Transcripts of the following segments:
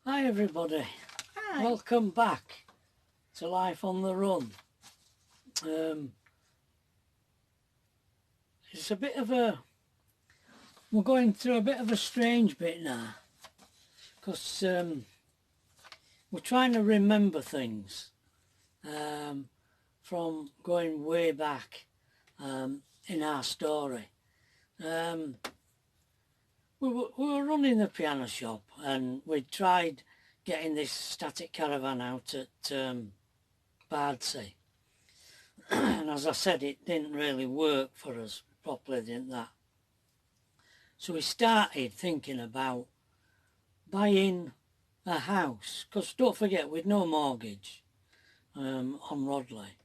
Hi everybody, Hi. welcome back to Life on the Run. It's a bit of we're going through a bit of a strange bit now, because we're trying to remember things from going way back in our story. We were running the piano shop and we tried getting this static caravan out at Bardsea. And as I said, it didn't really work for us properly, didn't that? So we started thinking about buying a house, because don't forget, we'd no mortgage on Rodley.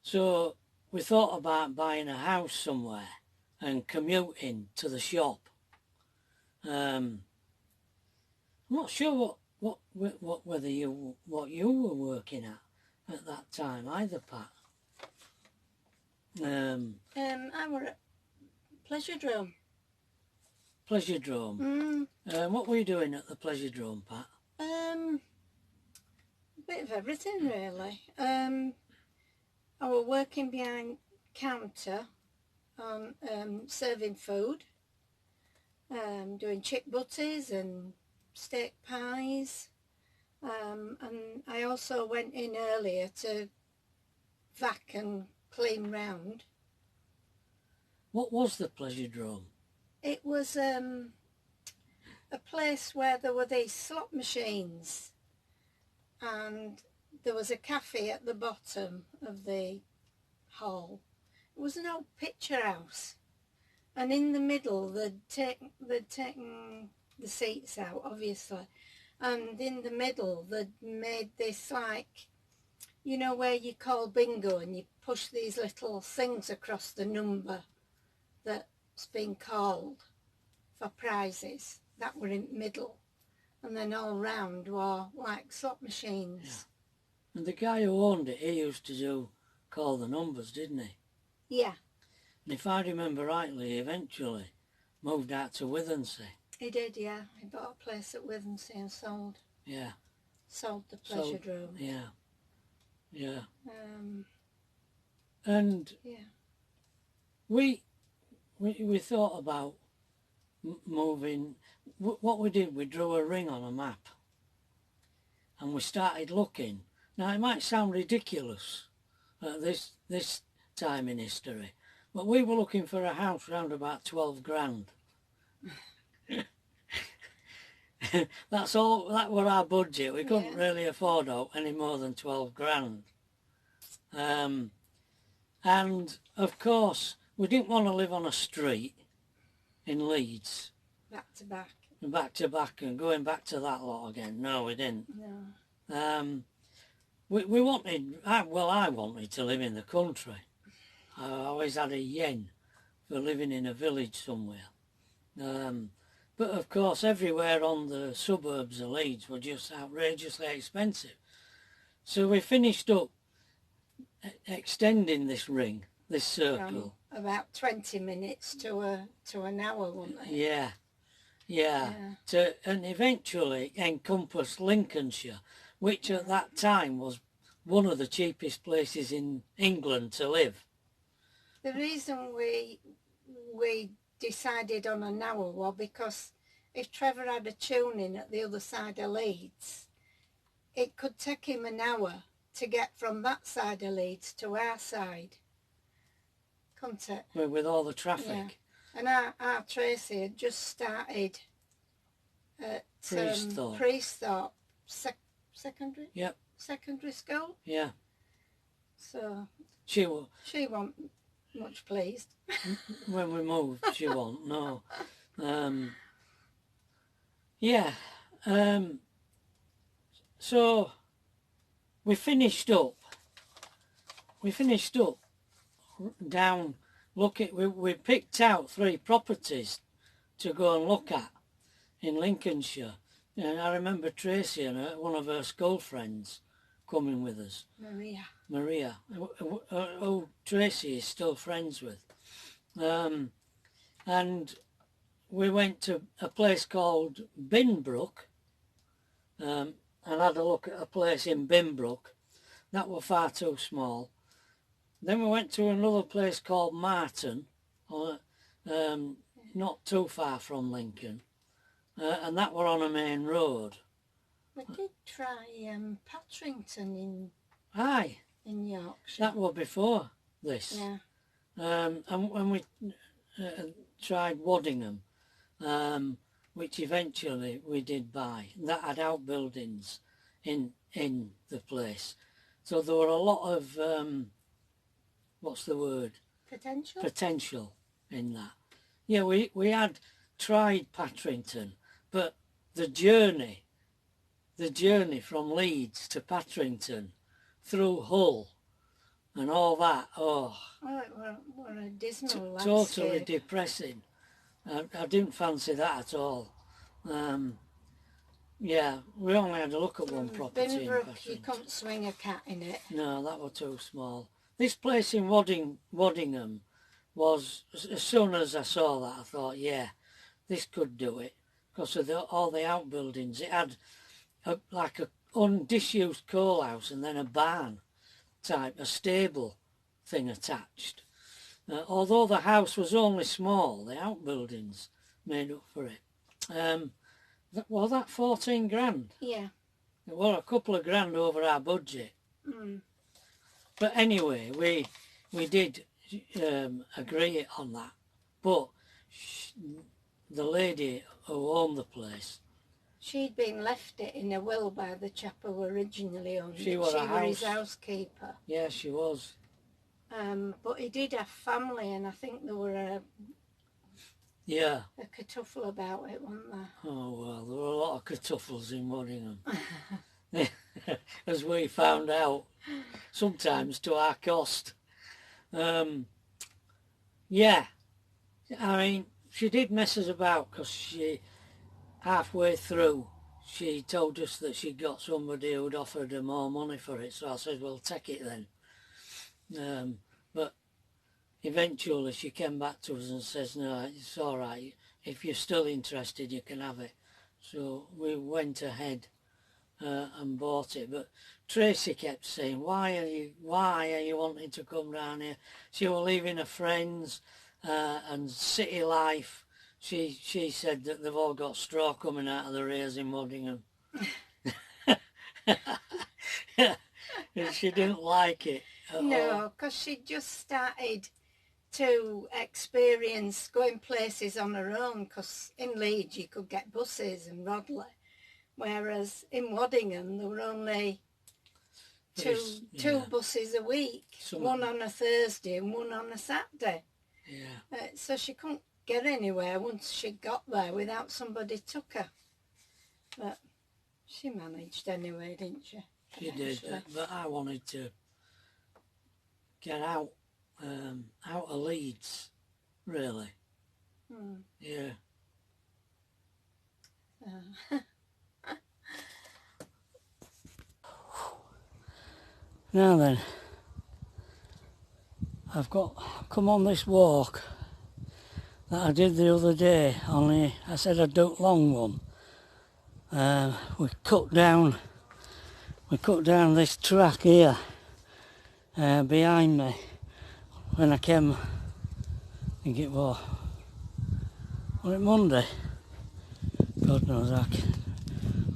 So we thought about buying a house somewhere and commuting to the shop. I'm not sure whether you were working at that time either, Pat. I were at Pleasuredrome. Pleasuredrome. What were you doing at the Pleasuredrome, Pat? A bit of everything really. I were working behind counter on serving food, doing chick butties and steak pies, and I also went in earlier to vac and clean round. What was the Pleasuredrome? It was a place where there were these slot machines, and there was a cafe at the bottom of the hall. It was an old picture house, and in the middle they'd taken the seats out, obviously, and in the middle they'd made this, like, you know, where you call bingo and you push these little things across the number that's been called for prizes. That were in the middle, and then all round were like slot machines. Yeah. And the guy who owned it, he used to call the numbers, didn't he? Yeah. And if I remember rightly, he eventually moved out to Withensea. He did, yeah. He bought a place at Withensea and sold. Yeah. Sold the Pleasuredrome. Yeah. Yeah. And yeah, we thought about moving. What we did, we drew a ring on a map and we started looking. Now, it might sound ridiculous at this time in history, but we were looking for a house round about 12 grand. That's all. That were our budget. We couldn't really afford any more than 12 grand. And of course, we didn't want to live on a street in Leeds. Back to back and going back to that lot again. No, we didn't. No. We wanted, I wanted to live in the country. I always had a yen for living in a village somewhere. But of course, everywhere on the suburbs of Leeds were just outrageously expensive. So we finished up extending this ring, this circle. About 20 minutes to an hour, wasn't it? Yeah. And eventually encompassed Lincolnshire, which at that time was one of the cheapest places in England to live. The reason we decided on an hour was because if Trevor had a tune-in at the other side of Leeds, it could take him an hour to get from that side of Leeds to our side, couldn't it? With all the traffic. Yeah. And our Tracy had just started at Priesthorpe secondary. Yep. Secondary school. Yeah. So she wasn't much pleased. When we moved, she wasn't. No. Yeah. So we finished up down. We picked out 3 properties to go and look at in Lincolnshire, and I remember Tracy and one of her school friends coming with us. Maria, who Tracy is still friends with, and we went to a place called Binbrook and had a look at a place in Binbrook. That were far too small. Then we went to another place called Marton, not too far from Lincoln, and that were on a main road. We did try Patrington Aye. in Yorkshire. That were before this. Yeah. And when we tried Waddingham, which eventually we did buy, that had outbuildings in the place. So there were a lot of, what's the word? Potential? Potential in that. Yeah, we had tried Patrington, but the journey from Leeds to Patrington through Hull and all that, oh it were a dismal landscape. Totally depressing. I didn't fancy that at all. Yeah, we only had a look at one property in Binbrook, you couldn't swing a cat in it. No, that was too small. This place in Waddingham was, as soon as I saw that, I thought, yeah, this could do it. Because of all the outbuildings. It had like a disused coal house and then a barn type, a stable thing attached. Although the house was only small, the outbuildings made up for it. Was that 14 grand? Yeah. It was a couple of grand over our budget. Mm. But anyway, we did agree on that. But the lady who owned the place, she'd been left it in a will by the chap who originally owned it. She was his housekeeper. Yeah, she was. But he did have family, and I think there were a kertuffle about it, wasn't there? Oh, well, there were a lot of kertuffles in Waddingham. As we found out, sometimes to our cost. Yeah, I mean, she did mess us about because she, halfway through, she told us that she'd got somebody who'd offered her more money for it, so I said, well, take it then. But eventually she came back to us and says, no, it's all right, if you're still interested you can have it. So we went ahead and bought it. But Tracy kept saying, why are you wanting to come down here? She was leaving her friends and city life. She said that they've all got straw coming out of their ears in Waddingham. She didn't like it at No, because she just started to experience going places on her own, because in Leeds you could get buses and Rodley, whereas in Waddingham there were only two buses a week, one on a Thursday and one on a Saturday. Yeah. So she couldn't get anywhere once she got there without somebody took her. But she managed anyway, didn't she? She did, but I wanted to get out of Leeds, really. Yeah. Now then, I've come on this walk that I did the other day, only I said I'd do a long one. We cut down this track here behind me when I came, I think it was it Monday? God knows,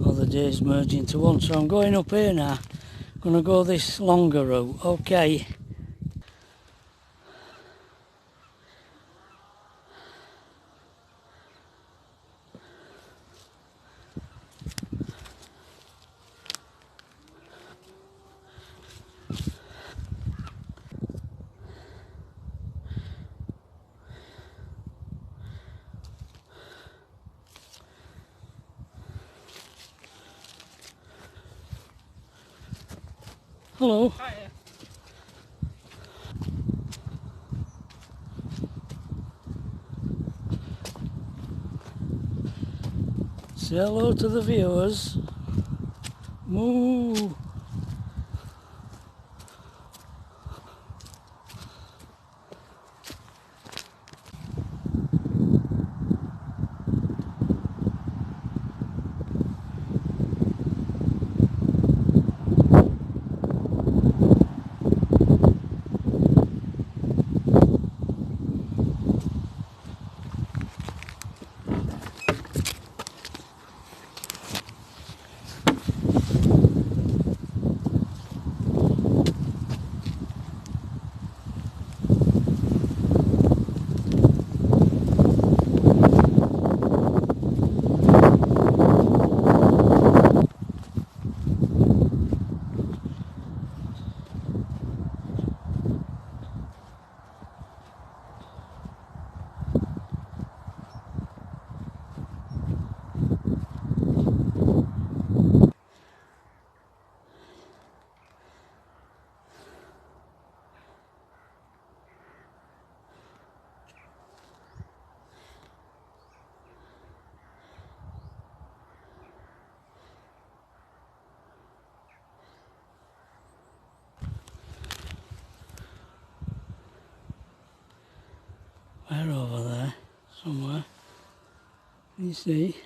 all the days merge into one. So I'm going up here now, I'm going to go this longer route, okay. Hello. Hiya. Say hello to the viewers. Moo. You see.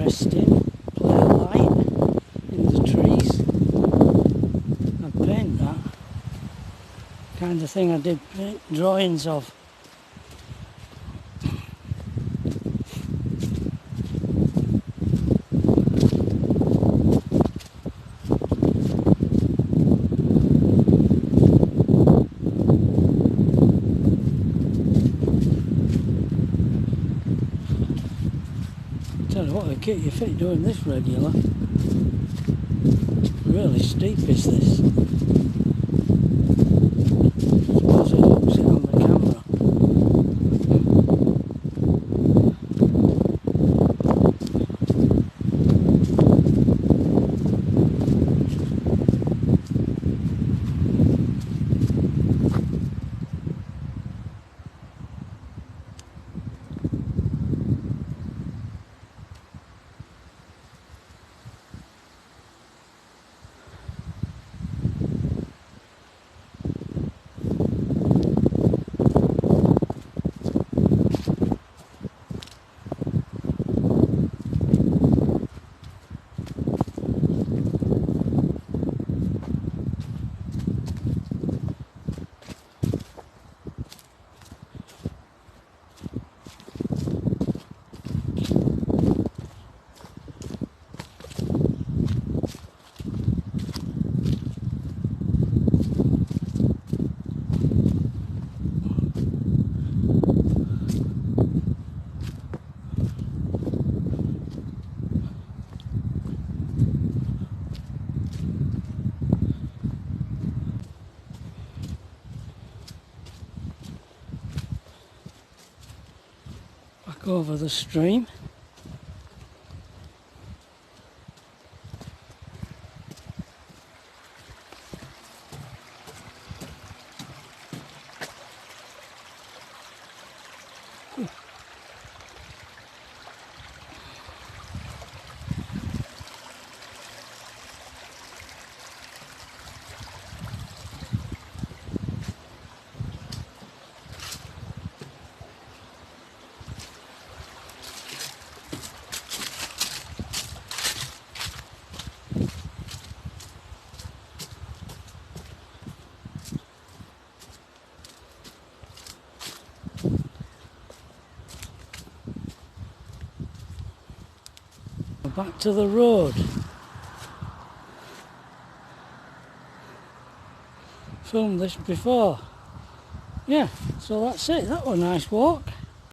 Interesting. Play of light in the trees. I'd paint that. Kind of thing I did drawings of. Tell you what, I keep your feet doing this regular. Really steep is this. Suppose it looks it on the camera. Back over the stream. Back to the road. Filmed this before. Yeah, so that's it. That was a nice walk.